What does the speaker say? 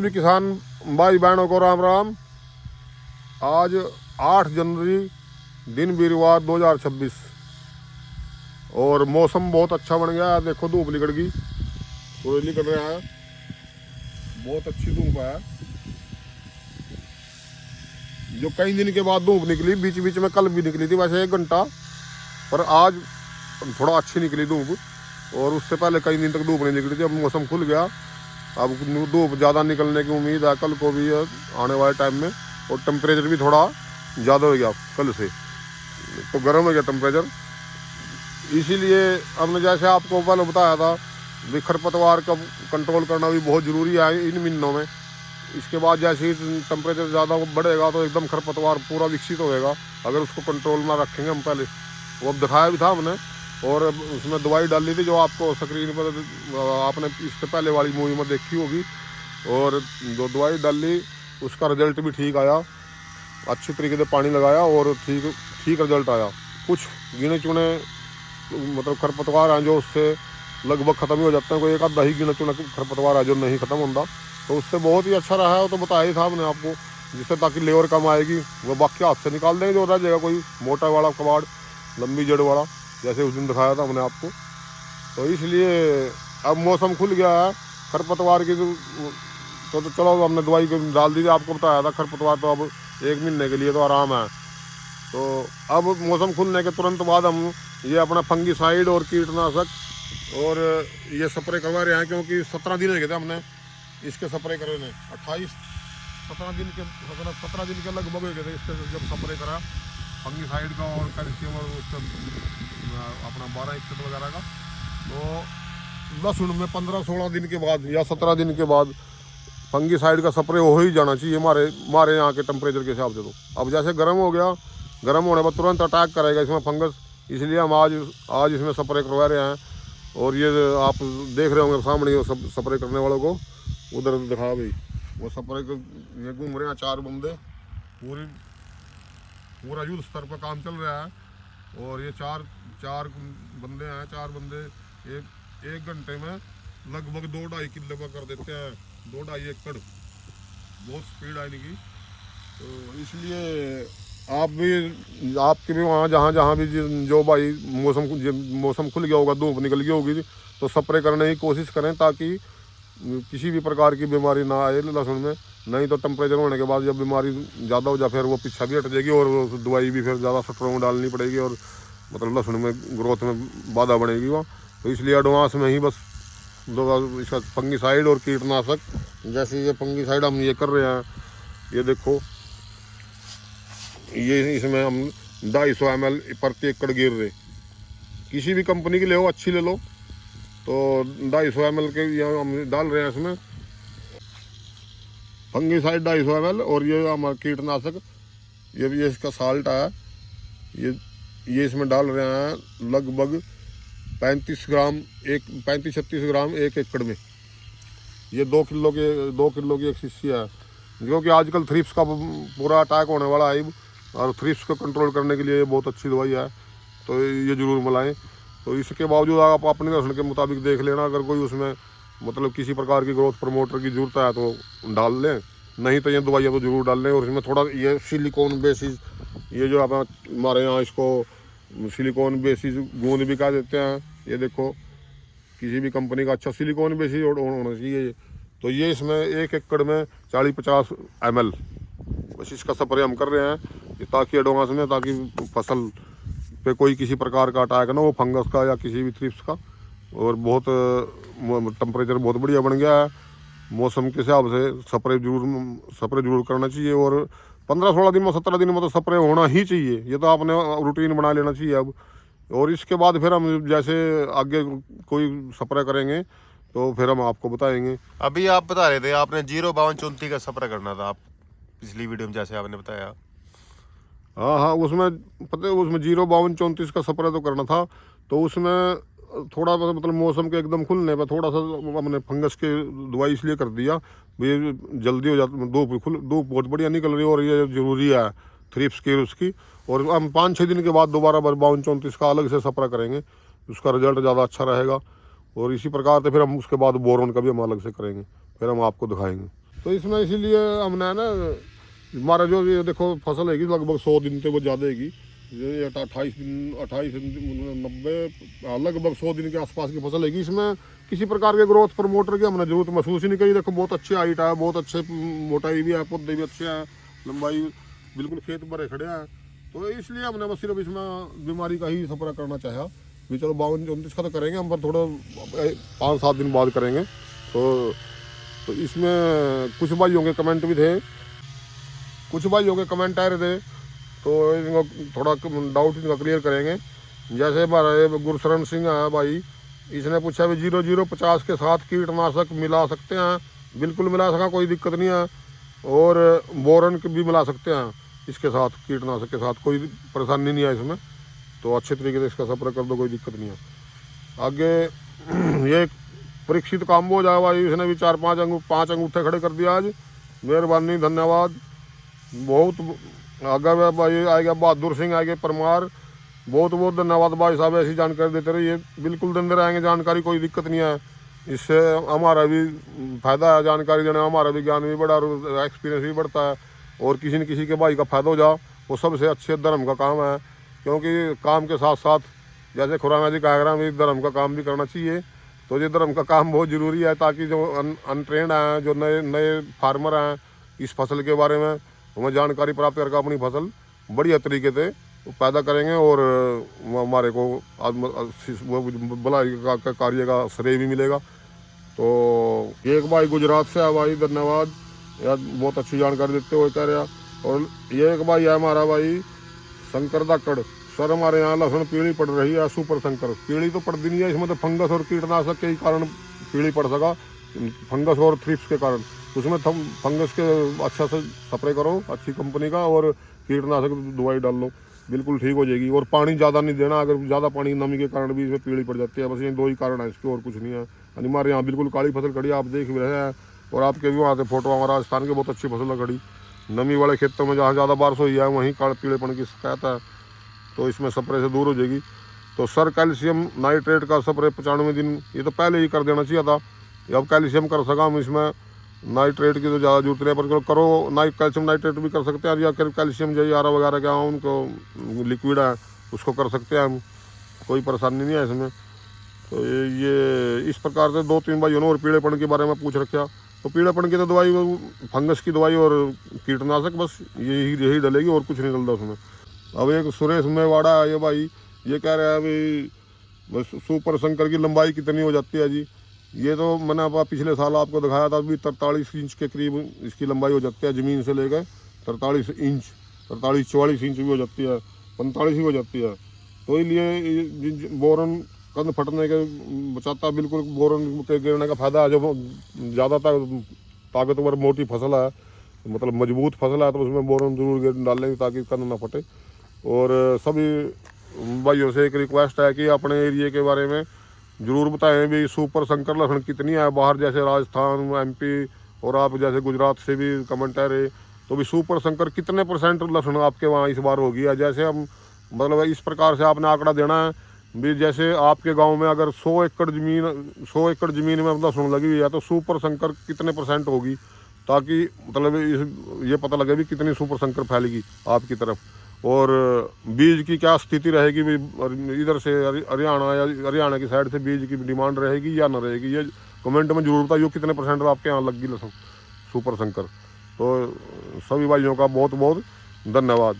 सभी किसान भाई बहनों को राम राम। आज 8 जनवरी दिन वीरवार 2026 और मौसम बहुत अच्छा बन गया है। देखो धूप निकल गई, सूरज निकल रहा है, बहुत अच्छी धूप है। जो कई दिन के बाद धूप निकली, बीच बीच में कल भी निकली थी वैसे 1 घंटा, पर आज थोड़ा अच्छी निकली धूप। और उससे पहले कई दिन तक धूप नहीं निकली थी। अब मौसम खुल गया, अब धूप ज़्यादा निकलने की उम्मीद है कल को भी आने वाले टाइम में। और टेम्परेचर भी थोड़ा ज़्यादा हो गया कल से, तो गर्म हो गया टेम्परेचर। इसीलिए हमने जैसे आपको पहले बताया था भी खरपतवार का कंट्रोल करना भी बहुत ज़रूरी है इन महीनों में। इसके बाद जैसे ही टेम्परेचर ज़्यादा बढ़ेगा तो एकदम खरपतवार पूरा विकसित होएगा अगर उसको कंट्रोल में रखेंगे हम पहले। वो अब दिखाया भी था हमने, और उसमें दवाई डाली थी जो आपको स्क्रीन पर आपने इससे पहले वाली मूवी में देखी होगी। और जो दवाई डाली उसका रिजल्ट भी ठीक आया, अच्छी तरीके से पानी लगाया और ठीक रिजल्ट आया। कुछ गिने चुने मतलब खरपतवार हैं जो उससे लगभग ख़त्म ही हो जाते हैं, कोई एक आधा ही गिने चुने खरपतवार है जो नहीं ख़त्म होता, तो उससे बहुत ही अच्छा रहा है। तो बताया ही था हमने आपको, जिससे ताकि लेबर कम आएगी, वो बाकी हाथ से निकाल देंगे जो रह जाएगा कोई मोटा वाला कबाड़, लंबी जड़ वाला, जैसे उस दिन दिखाया था हमने आपको। तो इसलिए अब मौसम खुल गया है खरपतवार की तो चलो हमने दवाई डाल दी थी, आपको बताया था खरपतवार तो अब 1 महीने के लिए तो आराम है। तो अब मौसम खुलने के तुरंत बाद हम ये अपना फंगीसाइड और कीटनाशक और ये स्प्रे करवा रहे हैं, क्योंकि 17 दिन हो गए थे हमने इसके स्प्रे करे ने। 17 दिन के लगभग हो गए थे इसके जब स्प्रे करा फंगीसाइड का और कैल्शियम और उसका अपना 12-61 वगैरह का। तो लहसुन में 15-16 दिन के बाद या 17 दिन के बाद फंगीसाइड का स्प्रे हो ही जाना चाहिए हमारे यहाँ के टेम्परेचर के हिसाब से। तो अब जैसे गर्म हो गया, गर्म होने पर तुरंत अटैक करेगा इसमें फंगस, इसलिए हम आज इसमें स्प्रे करवा रहे हैं। और ये आप देख रहे होंगे सामने वो सब स्प्रे करने वालों को, उधर दिखा भाई वो स्प्रे ये घूम रहे हैं 4 बंदे, पूरा युद्ध स्तर पर काम चल रहा है। और ये चार बंदे हैं, 4 बंदे एक घंटे में लगभग 2-2.5 किलो का कर देते हैं, 2-2.5 एकड़, बहुत स्पीड है इनकी। तो इसलिए आपके भी वहाँ जहाँ भी जो भाई मौसम खुल गया होगा, धूप निकल गई होगी, तो स्प्रे करने की कोशिश करें ताकि किसी भी प्रकार की बीमारी ना आए लहसुन में। नहीं तो टेम्परेचर होने के बाद जब बीमारी ज़्यादा हो जाए फिर वो पीछा भी हट जाएगी और वो दवाई भी फिर ज़्यादा स्ट्रॉन्ग डालनी पड़ेगी और मतलब लहसुन में ग्रोथ में बाधा बनेगी वहाँ। तो इसलिए एडवांस में ही बस इसका फंगीसाइड और कीटनाशक, जैसे ये फंगीसाइड हम ये कर रहे हैं, ये देखो ये इसमें हम 250 ml प्रति एकड़ गिर रहे, किसी भी कंपनी की ले हो, अच्छी ले लो, तो 250 ml के ये हम डाल रहे हैं इसमें फंगीसाइड 250 ml। और ये हमारा कीटनाशक ये इसका साल्ट आया, ये इसमें डाल रहे हैं लगभग 35-36 ग्राम 1 एकड़ में। ये 2 किलो की एक शीशी है, क्योंकि आजकल थ्रिप्स का पूरा अटैक होने वाला है और थ्रिप्स को कंट्रोल करने के लिए ये बहुत अच्छी दवाई है, तो ये ज़रूर मिलाएं। तो इसके बावजूद आप अपने लहसुन के मुताबिक देख लेना, अगर कोई उसमें मतलब किसी प्रकार की ग्रोथ प्रमोटर की ज़रूरत है तो डाल लें, नहीं तो ये दवाइयाँ तो ज़रूर डाल लें। और इसमें थोड़ा ये सिलिकॉन बेसिस, ये जो आप हमारे यहाँ इसको सिलिकॉन बेसिस गूंद भी कह देते हैं, ये देखो किसी भी कंपनी का अच्छा सिलिकॉन बेसिस होना चाहिए। तो ये इसमें 1 एकड़ में 40-50 ml बस इसका स्प्रे हम कर रहे हैं ताकि एडवांस में, ताकि फसल पे कोई किसी प्रकार का अटैक ना हो, फंगस का या किसी भी थ्रिप्स का। और बहुत टेम्परेचर बहुत बढ़िया बन गया है, मौसम के हिसाब से स्प्रे जरूर करना चाहिए। और 15-16 दिन में 17 दिन में तो स्प्रे होना ही चाहिए, ये तो आपने रूटीन बना लेना चाहिए अब। और इसके बाद फिर हम जैसे आगे कोई स्प्रे करेंगे तो फिर हम आपको बताएंगे। अभी आप बता रहे थे आपने 05234 का स्प्रे करना था, आप पिछली वीडियो में जैसे आपने बताया। हाँ, उसमें पता है उसमें 05234 का स्प्रे तो करना था, तो उसमें थोड़ा मतलब मौसम के एकदम खुलने पर थोड़ा सा हमने फंगस की दवाई इसलिए कर दिया, ये जल्दी हो जाता, धूप बहुत बढ़िया निकल रही है और ये ज़रूरी है थ्रिप्स की उसकी। और हम 5-6 दिन के बाद दोबारा 5234 का अलग से स्प्रे करेंगे, उसका रिजल्ट ज़्यादा अच्छा रहेगा। और इसी प्रकार से फिर हम उसके बाद बोरोन का भी हम अलग से करेंगे, फिर हम आपको दिखाएंगे। तो इसमें इसीलिए हमने ना हमारा जो ये देखो फसल हैगी लगभग 100 दिन से वो ज़्यादा हैगी, ये 28 दिन 90 लगभग 100 दिन के आसपास की फसल हैगी। इसमें किसी प्रकार के ग्रोथ प्रमोटर की हमने जरूरत महसूस ही नहीं करी। देखो बहुत अच्छी हाइट है, बहुत अच्छे मोटाई भी है, पौधे भी अच्छे हैं, लंबाई बिल्कुल खेत भरे खड़े हैं। तो इसलिए हमने बस सिर्फ इसमें बीमारी का ही सफरा करना चाहा भी। चलो 52-29 का तो करेंगे हम, पर थोड़ा 5-7 दिन बाद करेंगे। तो इसमें कुछ भाइयों के कमेंट भी थे, कुछ भाइयों के कमेंट आ रहे थे, तो इनको थोड़ा डाउट इनका क्लियर करेंगे। जैसे हमारा गुरशरण सिंह है भाई, इसने पूछा भी 0050 के साथ कीटनाशक मिला सकते हैं? बिल्कुल मिला सका, कोई दिक्कत नहीं है। और बोरन भी मिला सकते हैं इसके साथ, कीटनाशक के साथ कोई परेशानी नहीं है इसमें। तो अच्छे तरीके से इसका सफर कर दो, कोई दिक्कत नहीं है। आगे ये परीक्षित काम हो जाए भाई, इसने भी 4-5 अंगूठे खड़े कर दिया आज। मेहरबानी, धन्यवाद बहुत। आगे भाई आएगा बहादुर सिंह, आएगा परमार, बहुत बहुत धन्यवाद भाई साहब, ऐसी जानकारी देते रहिए। बिल्कुल देते रहेंगे जानकारी, कोई दिक्कत नहीं है। इससे हमारा भी फायदा है, जानकारी देने में हमारा भी ज्ञान भी बढ़ा और एक्सपीरियंस भी बढ़ता है। और किसी न किसी के भाई का फायदा हो जाए वो सबसे अच्छे धर्म का काम है। क्योंकि काम के साथ साथ जैसे खुराना जी कह रहे हैं धर्म का काम भी करना चाहिए। तो ये धर्म का काम बहुत ज़रूरी है, ताकि जो अनट्रेंड हैं, जो नए फार्मर हैं, इस फसल के बारे में हमें जानकारी प्राप्त करके अपनी फसल बढ़िया तरीके से पैदा करेंगे और हमारे को भलाई का कार्य का श्रेय भी मिलेगा। तो एक भाई गुजरात से है भाई, धन्यवाद यार, बहुत अच्छी जानकारी देते हुए कह रहा। और ये एक भाई है हमारा भाई शंकर दाकड़, सर हमारे यहाँ लहसुन पीली पड़ रही है, सुपर शंकर। पीली तो पड़ती नहीं है, इसमें तो फंगस और कीटनाशक के ही कारण पीली पड़ सका, फंगस और थ्रिप्स के कारण। उसमें फंगस के अच्छा से स्प्रे करो अच्छी कंपनी का, और कीटनाशक दवाई डाल लो, बिल्कुल ठीक हो जाएगी। और पानी ज़्यादा नहीं देना, अगर ज़्यादा पानी नमी के कारण भी इसमें पीली पड़ जाती है। बस ये 2 ही कारण है इसके, और कुछ नहीं है। यानी हमारे यहाँ बिल्कुल काली फसल खड़ी आप देख रहे हैं, और आपके भी वहाँ से फोटो हमारा राजस्थान की बहुत अच्छी फसल खड़ी। नमी वाले खेतों में जहाँ ज़्यादा बारिश हुई है वहीं काले पीलेपन की शिकायत है, तो इसमें स्प्रे से दूर हो जाएगी। तो सर कैल्शियम नाइट्रेट का स्प्रे 95 दिन, ये तो पहले ही कर देना चाहिए था। अब कैल्शियम कर सका हम, इसमें नाइट्रेट की तो ज़्यादा जरूरत नहीं है, पर करो कैल्शियम नाइट्रेट भी कर सकते हैं, या कैल्शियम जो आरा वगैरह क्या उनको लिक्विड है उसको कर सकते हैं हम, कोई परेशानी नहीं है इसमें। तो ये इस प्रकार से 2-3 भाइयों ने और पीड़ेपन के बारे में पूछ रखा। तो पीड़ेपन की तो दवाई, फंगस की दवाई और कीटनाशक, बस यही डलेगी और कुछ नहीं डलता उसमें। अब एक सुरेश मेवाड़ा है ये भाई, ये कह रहा है भाई बस सुपर शंकर की लंबाई कितनी हो जाती है जी। ये तो मैंने पिछले साल आपको दिखाया था, अभी 43 इंच के करीब इसकी लंबाई हो जाती है, ज़मीन से लेकर 43 इंच, 43-44 इंच भी हो जाती है, 45 भी हो जाती है। तो इसलिए बोरन कंद फटने के बचाता, बिल्कुल बोरन के गिरने का फायदा है। जो ज़्यादातर ताकतवर मोटी फसल है, मतलब मजबूत फसल है, तो उसमें बोरन जरूर डालेंगे ताकि कंद ना फटे। और सभी भाइयों से एक रिक्वेस्ट है कि अपने एरिया के बारे में ज़रूर बताएं भी सुपर शंकर लहसुन कितनी है। बाहर जैसे राजस्थान, MP और आप जैसे गुजरात से भी कमेंट आ रहे, तो भी सुपर शंकर कितने % लहसुन आपके वहाँ इस बार होगी। या जैसे हम मतलब इस प्रकार से आपने आंकड़ा देना है भी, जैसे आपके गांव में अगर 100 एकड़ ज़मीन में लहसुन लगी हुई है, तो सुपर शंकर कितने % होगी, ताकि मतलब ये पता लगे भी कितनी सुपर शंकर फैलेगी आपकी तरफ। और बीज की क्या स्थिति रहेगी, इधर से हरियाणा या हरियाणा की साइड से बीज की डिमांड रहेगी या ना रहेगी, ये कमेंट में जरूर बताइए कितने % आपके यहाँ लगी लहसुन सुपर शंकर। तो सभी भाइयों का बहुत बहुत धन्यवाद।